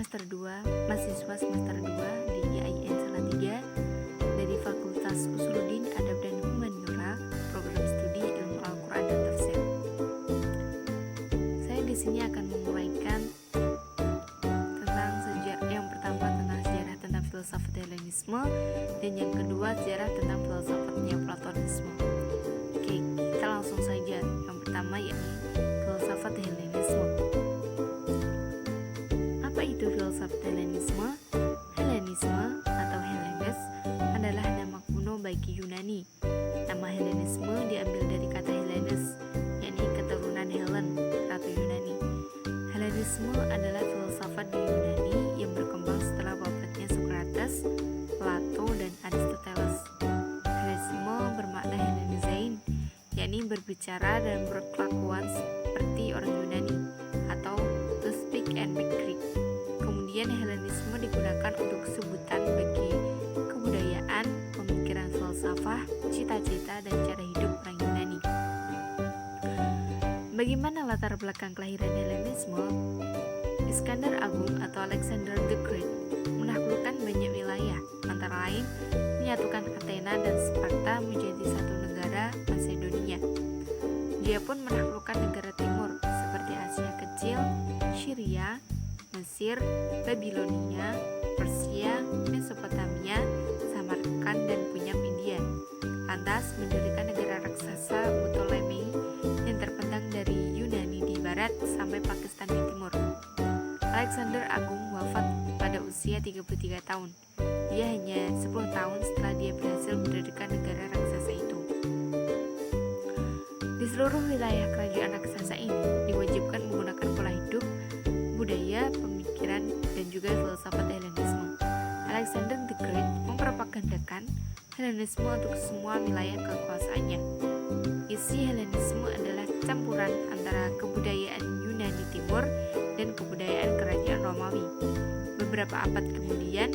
semester 2, mahasiswa semester 2 di IAIN Salatiga dari Fakultas Usuluddin Adab dan Humaniora, program studi Ilmu Al-Quran dan Tafsir. Saya di sini akan menguraikan tentang yang pertama tentang sejarah tentang filsafat Helenisme dan yang kedua sejarah tentang filsafat Neoplatonisme. Oke, kita langsung saja. Yang pertama yakni filsafat Helenisme. Apa itu filsafat Helenisme? Helenisme atau Hellenes adalah nama kuno bagi Yunani. Nama Helenisme diambil dari kata Hellenes, yakni keturunan Helen, ratu Yunani. Helenisme adalah filsafat di Yunani yang berkembang setelah wafatnya Socrates, Plato, dan Aristoteles. Helenisme bermakna Hellenizein, yakni berbicara dan berkelakuan seperti orang Yunani, atau to speak and make Greek. Kemudian Helenisme digunakan untuk sebutan bagi kebudayaan, pemikiran filsafah, cita-cita, dan cara hidup orang Yunani. Bagaimana latar belakang kelahiran Helenisme? Iskandar Agung atau Alexander the Great menaklukkan banyak wilayah, antara lain menyatukan Athena dan Sparta menjadi satu negara Macedonia. Dia pun menaklukkan negara timur seperti Asia Kecil, Syria, Mesir, Babilonia, Persia, Mesopotamia, Samarkand, dan Punyam India. Lantas mendirikan negara raksasa Ptolemei yang terpendam dari Yunani di barat sampai Pakistan di timur. Alexander Agung wafat pada usia 33 tahun. Dia hanya 10 tahun setelah dia berhasil mendirikan negara raksasa itu. Di seluruh wilayah kerajaan raksasa ini diwajibkan menggunakan pola hidup, budaya, pemikiran, dan juga filsafat Helenisme. Alexander the Great mempropagandakan Helenisme untuk semua wilayah kekuasaannya. Isi Helenisme adalah campuran antara kebudayaan Yunani Timur dan kebudayaan kerajaan Romawi. Beberapa abad kemudian,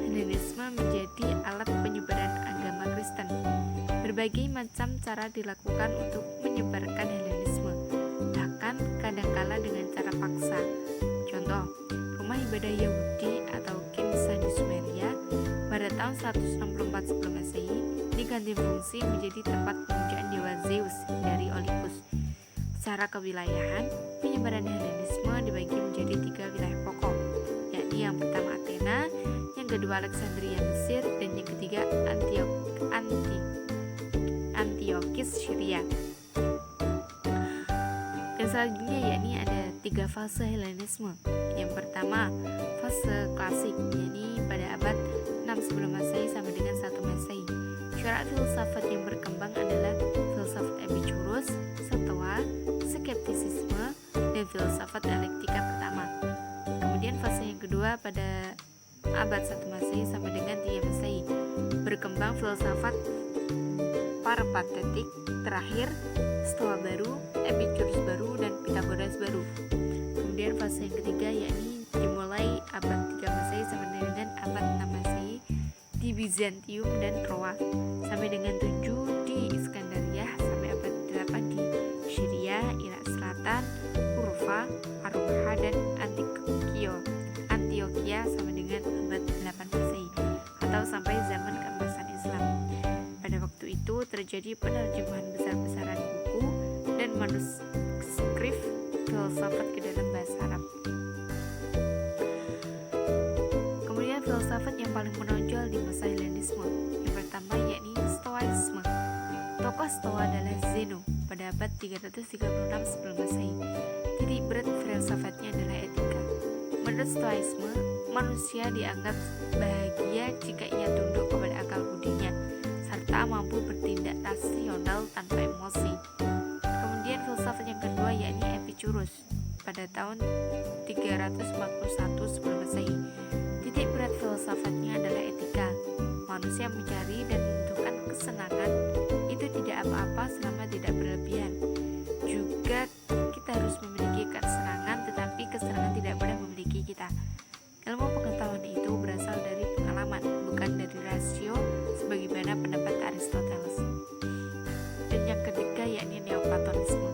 Helenisme menjadi alat penyebaran agama Kristen. Berbagai macam cara dilakukan untuk menyebarkan Helenisme, bahkan kadangkala dengan cara paksa. Contoh, rumah ibadah Yahudi atau Kemsa di Sumeria pada tahun 164 sebelum Masehi diganti fungsi menjadi tempat pemujaan dewa Zeus dari Olympus. Secara kewilayahan, penyebaran Helenisme dibagi menjadi 3 wilayah pokok, yakni yang pertama Athena, yang kedua Alexandria Mesir, dan yang ketiga Antiochus Syria. Dan selanjutnya yakni ada 3 fase Helenisme. Yang pertama, fase klasik, yakni pada abad 6 sebelum Masehi sampai dengan 1 Masehi. Corak filsafat yang berkembang adalah filsafat Epicurus, Stoa, skeptisisme, dan filsafat dialektika pertama. Kemudian fase yang kedua pada abad 1 Masehi sampai dengan 3 Masehi. Berkembang filsafat Parapatetik, terakhir Stoa baru, Epicurus baru, dan Pythagoras baru. Kemudian fase yang ketiga yakni dimulai abad 3 Masehi sampai dengan abad 6 Masehi di Bizantium dan Troa, sampai dengan 7 di Iskandaria, sampai abad 8 di Syria, Irak Selatan, Urfa, Aroha, dan Antioquia sampai dengan abad 8 Masehi, atau sampai zaman keemasan Islam. Pada waktu itu terjadi penerjemahan besar-besaran buku dan manuskrip filsafat ke dalam bahasa Arab. Kemudian filsafat yang paling menonjol di masa Helenisme yang pertama yakni Stoicisme. Tokoh Stoa adalah Zeno pada abad 336 sebelum Masehi. Titik berat filsafatnya adalah etika. Menurut Stoicisme, manusia dianggap bahagia jika ia tunduk kepada akal budinya serta mampu bertindak rasional tanpa emosi. Kemudian filsafat yang kedua yakni Epicurus pada tahun 341 sebelum Masehi. Titik berat filsafatnya adalah etika. Manusia mencari dan menentukan kesenangan itu tidak apa-apa selama tidak berlebihan. Juga kita harus memiliki kesenangan, tetapi kesenangan tidak boleh memiliki kita. Ilmu pengetahuan itu berasal dari pengalaman, bukan dari rasio sebagaimana pendapat Aristoteles. Dan yang ketiga yakni Neoplatonisme.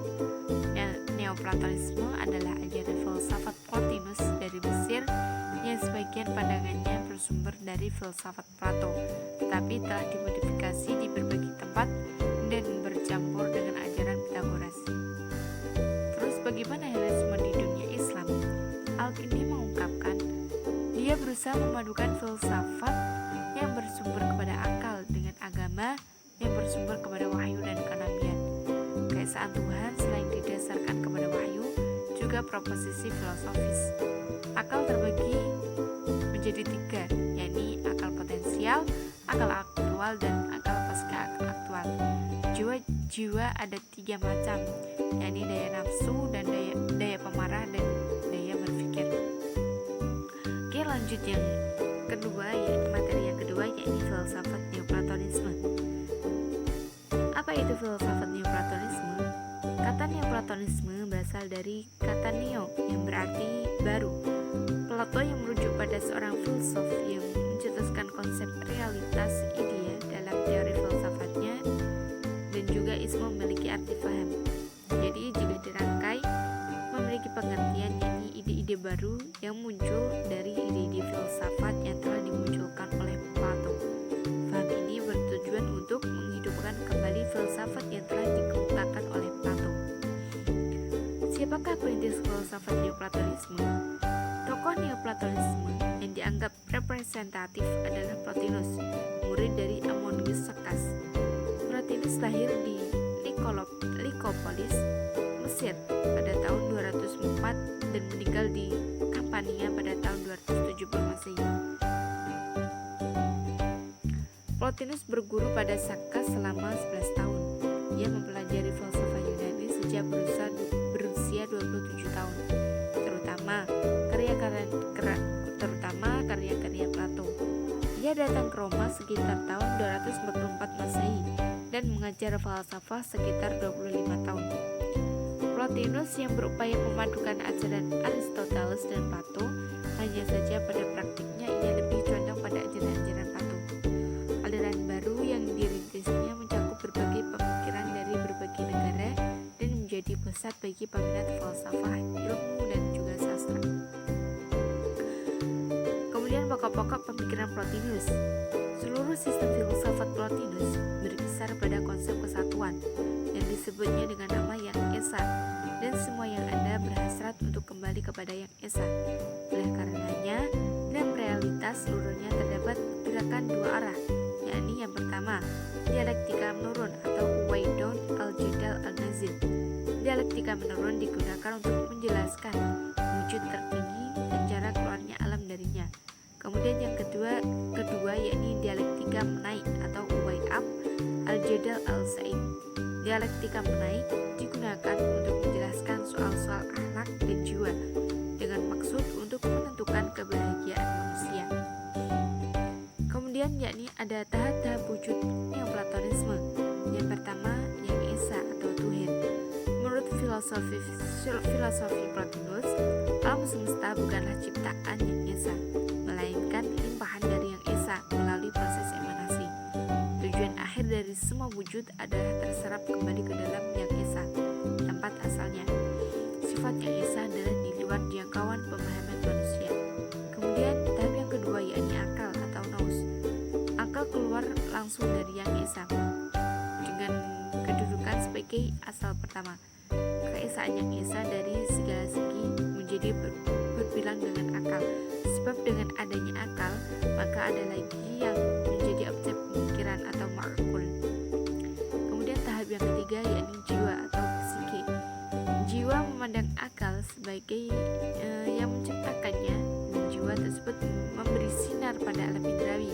Neoplatonisme adalah ajaran filsafat Plotinus dari Mesir filsafat Plato, tetapi telah dimodifikasi di berbagai tempat dan bercampur dengan ajaran Pythagoras. Terus bagaimana Helenisme di dunia Islam? Al-Kindi mengungkapkan, dia berusaha memadukan filsafat yang bersumber kepada akal dengan agama yang bersumber kepada wahyu dan kenabian. Keesaan Tuhan selain didasarkan kepada wahyu, juga proposisi filosofis. Akal terbagi menjadi 3, yakni akal potensial, akal aktual, dan akal pasca aktual. Jiwa ada 3 macam, yakni daya nafsu dan daya pemarah dan daya berpikir. Oke, lanjut yang kedua, materi yang kedua, yakni filsafat Neoplatonisme. Apa itu filsafat Neoplatonisme? Kata Neoplatonisme berasal dari kata neo yang berarti baru. Plato yang merujuk pada seorang filsuf yang mencetuskan konsep realitas idea dalam teori filsafatnya, dan juga isme memiliki arti faham. Jadi jika dirangkai memiliki pengertian, yakni ide-ide baru yang muncul dari ide-ide filsafat yang telah dimunculkan oleh Plato. Faham ini bertujuan untuk menghidupkan kembali filsafat yang telah dikemukakan oleh Plato. Siapakah perintis filsafat Neoplatonisme? Tokoh Neoplatonisme yang dianggap representatif adalah Plotinus, murid dari Ammonius Saccas. Plotinus lahir di Lycopolis, Mesir pada tahun 204 dan meninggal di Campania pada tahun 270 Masehi. Plotinus berguru pada Saccas selama 11 tahun. Ia mempelajari filsafat Yunani sejak berusia 27 tahun, terutama karya-karya Plato. Ia datang ke Roma sekitar tahun 244 Masehi dan mengajar falsafah sekitar 25 tahun. Plotinus yang berupaya memadukan ajaran Aristoteles dan Plato, hanya saja pada praktiknya ia lebih condong pada ajaran-ajaran Plato. Aliran baru yang dirintisnya mencakup berbagai pemikiran dari berbagai negara dan menjadi pusat bagi peminat falsafah, ilmu, dan juga sastra. Kemudian pokok-pokok pemikiran Plotinus. Seluruh sistem filsafat Plotinus berkisar pada konsep kesatuan yang disebutnya dengan nama yang esa, dan semua yang ada berhasrat untuk kembali kepada yang esa. Oleh karenanya, dalam realitas seluruhnya terdapat gerakan 2 arah, yakni yang pertama, dialektika menurun atau way down al-jidal al-nazil. Dialektika menurun digunakan untuk menjelaskan wujud tertinggi dan cara keluarnya alam darinya. Kemudian yang kedua yakni dialektika menaik atau way up al-jidal al-sa'id. Dialektika menaik digunakan untuk menjelaskan soal-soal akhlak dan jiwa dengan maksud untuk menentukan kebahagiaan manusia. Kemudian yakni ada tahap-tahap wujud Neoplatonisme. Yang pertama yang esa atau Tuhan. Menurut filosofi Plotinus, alam semesta bukanlah ciptaan yang esa, melainkan limpahan dari yang esa melalui proses emanasi. Tujuan akhir dari semua wujud adalah terserap kembali ke dalam yang esa, tempat asalnya. Sifat yang esa adalah di luar jangkauan pemahaman manusia. Kemudian tahap yang kedua yakni akal atau nous. Akal keluar langsung dari yang esa dengan kedudukan sebagai asal pertama. Keesaan yang esa dari segala segi menjadi berbilang dengan akal. Sebab dengan adanya akal, maka ada lagi yang menjadi objek pemikiran atau ma'kul. Kemudian tahap yang ketiga yakni jiwa atau psike. Jiwa memandang akal sebagai yang menciptakannya, dan jiwa tersebut memberi sinar pada alam indrawi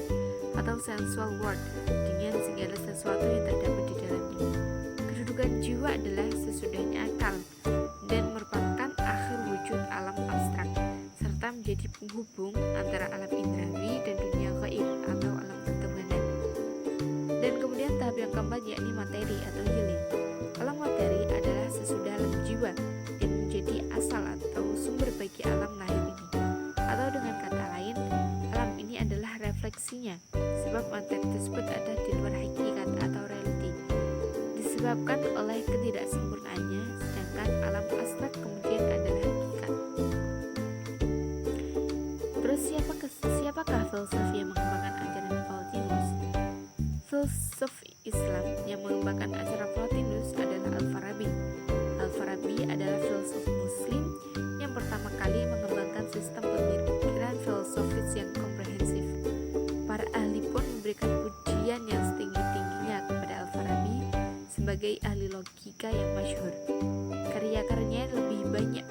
atau sensual world dengan segala sesuatu yang terdapat di dalamnya. Kedudukan jiwa adalah sesudahnya akal dan merupakan akhir wujud alam abstrak, serta menjadi penghubung antara alam indrawi dan dunia gaib atau alam ketuhanan. Dan kemudian tahap yang keempat yakni materi atau healing. Alam materi adalah sesudah alam jiwa dan menjadi asal atau sumber bagi alam lahir ini. Atau dengan kata lain, alam ini adalah refleksinya, sebab materi tersebut ada di luar hakikat atau reality, disebabkan oleh ketidaksempurnaannya, sedangkan alam abstrak kemudian adalah hakikat. Terus siapakah filsuf yang mengembangkan sekali mengembangkan sistem pemikiran filosofis yang komprehensif. Para ahli pun memberikan pujian yang setinggi-tingginya kepada Al-Farabi sebagai ahli logika yang masyhur. Karya-karyanya lebih banyak